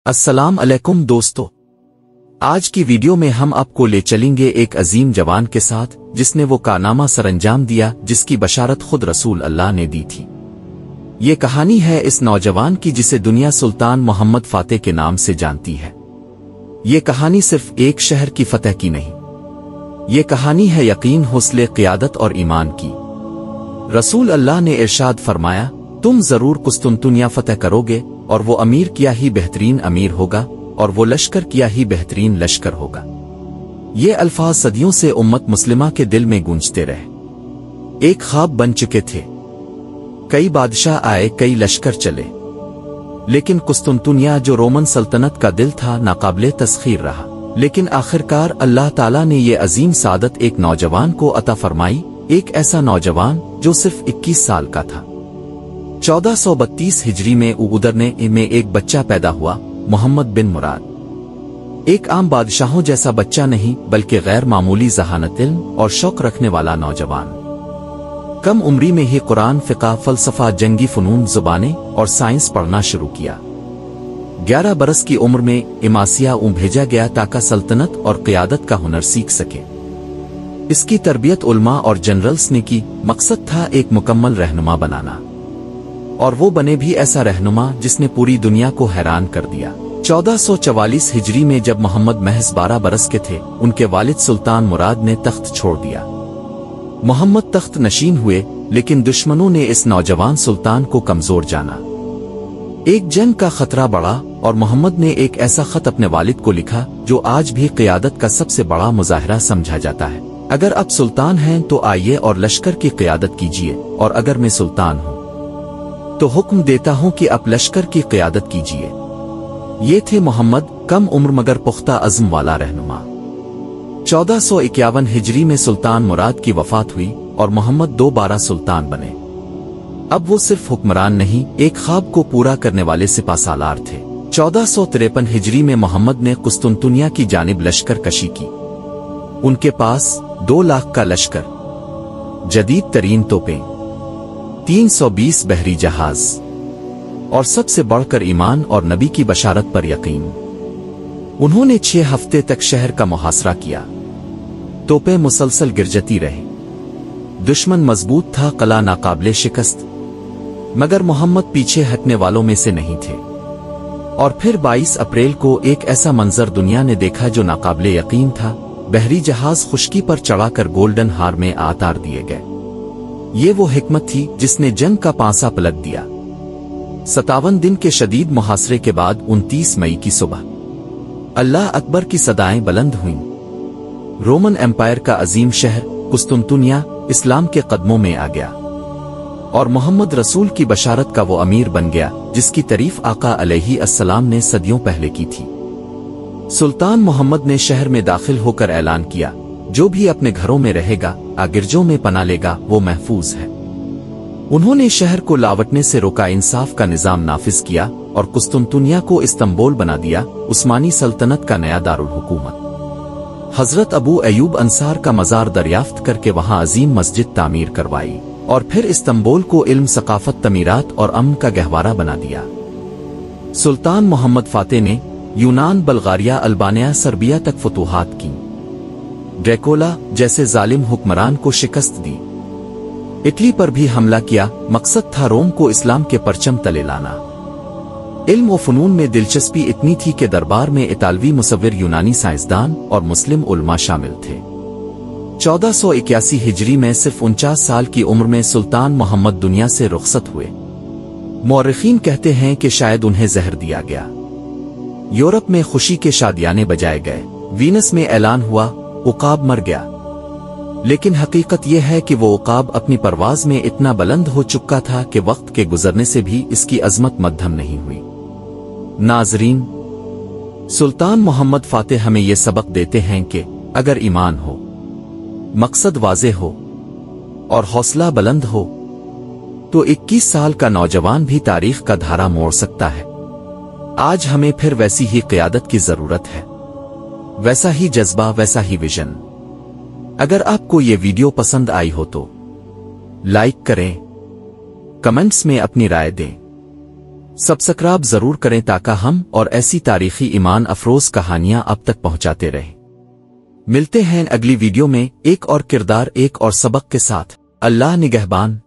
السلام علیکم دوستو، آج کی ویڈیو میں ہم آپ کو لے چلیں گے ایک عظیم جوان کے ساتھ جس نے وہ کارنامہ سر انجام دیا جس کی بشارت خود رسول اللہ نے دی تھی۔ یہ کہانی ہے اس نوجوان کی جسے دنیا سلطان محمد فاتح کے نام سے جانتی ہے۔ یہ کہانی صرف ایک شہر کی فتح کی نہیں، یہ کہانی ہے یقین، حوصلے، قیادت اور ایمان کی۔ رسول اللہ نے ارشاد فرمایا، تم ضرور قسطنطنیہ فتح کرو گے، اور وہ امیر کیا ہی بہترین امیر ہوگا، اور وہ لشکر کیا ہی بہترین لشکر ہوگا۔ یہ الفاظ صدیوں سے امت مسلمہ کے دل میں گونجتے رہے، ایک خواب بن چکے تھے۔ کئی بادشاہ آئے، کئی لشکر چلے، لیکن قسطنطنیہ جو رومن سلطنت کا دل تھا ناقابل تسخیر رہا۔ لیکن آخرکار اللہ تعالیٰ نے یہ عظیم سعادت ایک نوجوان کو عطا فرمائی، ایک ایسا نوجوان جو صرف 21 سال کا تھا۔ 1432 ہجری میں اودرنے میں ایک بچہ پیدا ہوا، محمد بن مراد۔ ایک عام بادشاہوں جیسا بچہ نہیں، بلکہ غیر معمولی ذہانت، علم اور شوق رکھنے والا نوجوان۔ کم عمری میں ہی قرآن، فقہ، فلسفہ، جنگی فنون، زبانیں اور سائنس پڑھنا شروع کیا۔ 11 برس کی عمر میں اماسیا بھیجا گیا تاکہ سلطنت اور قیادت کا ہنر سیکھ سکے۔ اس کی تربیت علماء اور جنرلز نے کی، مقصد تھا ایک مکمل رہنما بنانا، اور وہ بنے بھی ایسا رہنما جس نے پوری دنیا کو حیران کر دیا۔ 1444 ہجری میں جب محمد محض 12 برس کے تھے، ان کے والد سلطان مراد نے تخت چھوڑ دیا۔ محمد تخت نشین ہوئے، لیکن دشمنوں نے اس نوجوان سلطان کو کمزور جانا۔ ایک جنگ کا خطرہ بڑھا، اور محمد نے ایک ایسا خط اپنے والد کو لکھا جو آج بھی قیادت کا سب سے بڑا مظاہرہ سمجھا جاتا ہے۔ اگر آپ سلطان ہیں تو آئیے اور لشکر کی قیادت کیجیے، اور اگر میں سلطان ہوں تو حکم دیتا ہوں کہ آپ لشکر کی قیادت کیجیے۔ یہ تھے محمد، کم عمر مگر پختہ عزم والا رہنما۔ 1451 ہجری میں سلطان مراد کی وفات ہوئی، اور محمد دوبارہ سلطان بنے۔ اب وہ صرف حکمران نہیں، ایک خواب کو پورا کرنے والے سپہ سالار تھے۔ 1453 ہجری میں محمد نے قسطنطنیہ کی جانب لشکر کشی کی۔ ان کے پاس 2 لاکھ کا لشکر، جدید ترین توپیں، 320 بحری جہاز، اور سب سے بڑھ کر ایمان اور نبی کی بشارت پر یقین۔ انہوں نے 6 ہفتے تک شہر کا محاصرہ کیا۔ توپیں مسلسل گرجتی رہیں، دشمن مضبوط تھا، قلعہ ناقابل شکست، مگر محمد پیچھے ہٹنے والوں میں سے نہیں تھے۔ اور پھر 22 اپریل کو ایک ایسا منظر دنیا نے دیکھا جو ناقابل یقین تھا۔ بحری جہاز خشکی پر چڑھا کر گولڈن ہار میں اتار دیے گئے۔ یہ وہ حکمت تھی جس نے جنگ کا پانسا پلٹ دیا۔ 57 دن کے شدید محاصرے کے بعد 29 مئی کی صبح اللہ اکبر کی صدائیں بلند ہوئیں۔ رومن ایمپائر کا عظیم شہر قسطنطنیہ اسلام کے قدموں میں آ گیا، اور محمد رسول کی بشارت کا وہ امیر بن گیا جس کی تعریف آقا علیہ السلام نے صدیوں پہلے کی تھی۔ سلطان محمد نے شہر میں داخل ہو کر اعلان کیا، جو بھی اپنے گھروں میں رہے گا، گرجوں میں پناہ لے گا، وہ محفوظ ہے۔ انہوں نے شہر کو لاوٹنے سے روکا، انصاف کا نظام نافذ کیا، اور قسطنطنیہ کو استنبول بنا دیا، عثمانی سلطنت کا نیا دارالحکومت۔ حضرت ابو ایوب انصار کا مزار دریافت کر کے وہاں عظیم مسجد تعمیر کروائی، اور پھر استنبول کو علم، ثقافت، تعمیرات اور امن کا گہوارہ بنا دیا۔ سلطان محمد فاتح نے یونان، بلغاریہ، البانیہ، سربیا تک فتوحات کی، ڈریکولا جیسے ظالم حکمران کو شکست دی، اٹلی پر بھی حملہ کیا۔ مقصد تھا روم کو اسلام کے پرچم تلے لانا۔ علم و فنون میں دلچسپی اتنی تھی کہ دربار میں اطالوی مصور، یونانی سائنسدان اور مسلم علماء شامل تھے۔ 1481 ہجری میں صرف 49 سال کی عمر میں سلطان محمد دنیا سے رخصت ہوئے۔ مورخین کہتے ہیں کہ شاید انہیں زہر دیا گیا۔ یورپ میں خوشی کے شادیانے بجائے گئے، وینس میں اعلان ہوا عقاب مر گیا، لیکن حقیقت یہ ہے کہ وہ عقاب اپنی پرواز میں اتنا بلند ہو چکا تھا کہ وقت کے گزرنے سے بھی اس کی عظمت مدھم نہیں ہوئی۔ ناظرین، سلطان محمد فاتح ہمیں یہ سبق دیتے ہیں کہ اگر ایمان ہو، مقصد واضح ہو، اور حوصلہ بلند ہو، تو 21 سال کا نوجوان بھی تاریخ کا دھارا موڑ سکتا ہے۔ آج ہمیں پھر ویسی ہی قیادت کی ضرورت ہے، ویسا ہی جذبہ، ویسا ہی ویژن۔ اگر آپ کو یہ ویڈیو پسند آئی ہو تو لائک کریں، کمنٹس میں اپنی رائے دیں، سبسکرائب ضرور کریں تاکہ ہم اور ایسی تاریخی ایمان افروز کہانیاں اب تک پہنچاتے رہیں۔ ملتے ہیں اگلی ویڈیو میں ایک اور کردار ایک اور سبق کے ساتھ۔ اللہ نگہبان۔